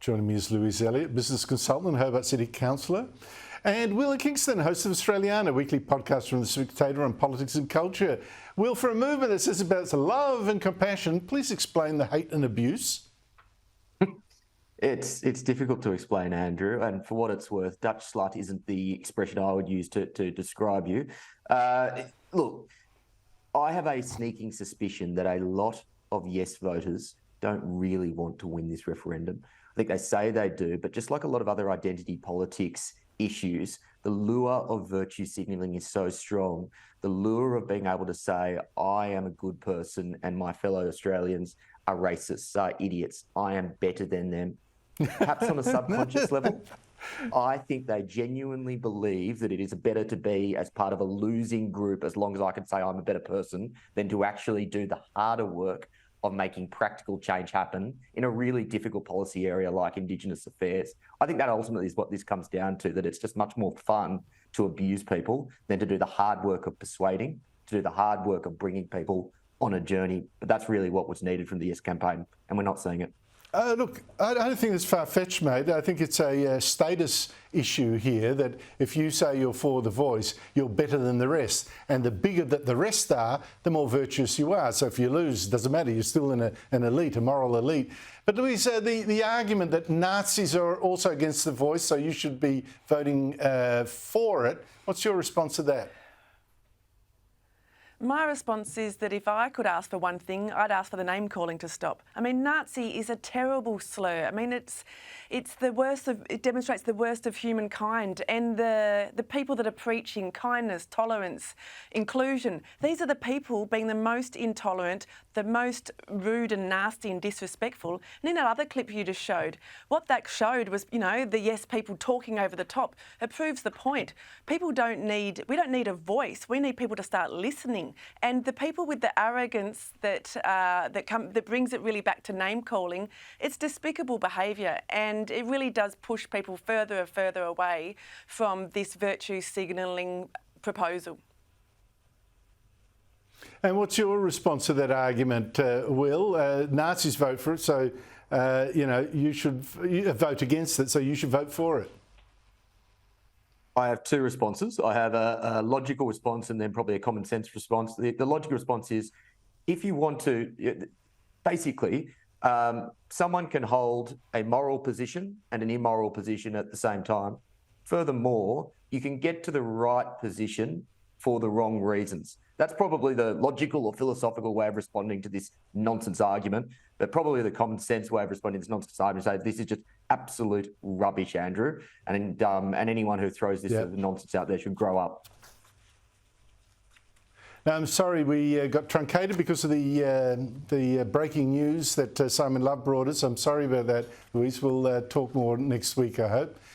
Joining me is Louise Elliott, business consultant and Hobart City Councillor, and Will Kingston, host of Australiana, a weekly podcast from the Spectator on politics and culture. Will, for a movement that says about love and compassion, please explain the hate and abuse. It's difficult to explain, Andrew, and for what it's worth, Dutch slut isn't the expression I would use to describe you. Look, I have a sneaking suspicion that a lot of yes voters don't really want to win this referendum. I think they say they do, but just like a lot of other identity politics issues, the lure of virtue signalling is so strong. The lure of being able to say, I am a good person and my fellow Australians are racists, are idiots, I am better than them. Perhaps on a subconscious level, I think they genuinely believe that it is better to be as part of a losing group, as long as I can say I'm a better person, than to actually do the harder work of making practical change happen in a really difficult policy area like Indigenous Affairs. I think that ultimately is what this comes down to, that it's just much more fun to abuse people than to do the hard work of persuading, to do the hard work of bringing people on a journey. But that's really what was needed from the Yes campaign, and we're not seeing it. Look, I don't think it's far-fetched, mate. I think it's a status issue here that if you say you're for the voice, you're better than the rest. And the bigger that the rest are, the more virtuous you are. So if you lose, it doesn't matter. You're still an elite, a moral elite. But Louise, the argument that Nazis are also against the voice, so you should be voting for it, what's your response to that? My response is that if I could ask for one thing, I'd ask for the name calling to stop. I mean, Nazi is a terrible slur. I mean, it's the worst of, it demonstrates the worst of humankind, and the people that are preaching kindness, tolerance, inclusion, these are the people being the most intolerant, the most rude and nasty and disrespectful. And in that other clip you just showed, what that showed was, you know, the yes people talking over the top. It proves the point. We don't need a voice. We need people to start listening. And the people with the arrogance that brings it really back to name calling, it's despicable behaviour, and it really does push people further and further away from this virtue signalling proposal. And what's your response to that argument, Will? Nazis vote for it, so you should vote against it, so you should vote for it. I have two responses. I have a logical response and then probably a common sense response. The logical response is, if you want to, basically, someone can hold a moral position and an immoral position at the same time. Furthermore, you can get to the right position for the wrong reasons. That's probably the logical or philosophical way of responding to this nonsense argument, but probably the common sense way of responding to this nonsense argument is say, this is just absolute rubbish, Andrew, and anyone who throws this sort of nonsense out there should grow up. Now, I'm sorry we got truncated because of the breaking news that Simon Love brought us. I'm sorry about that, Louise. We'll talk more next week, I hope.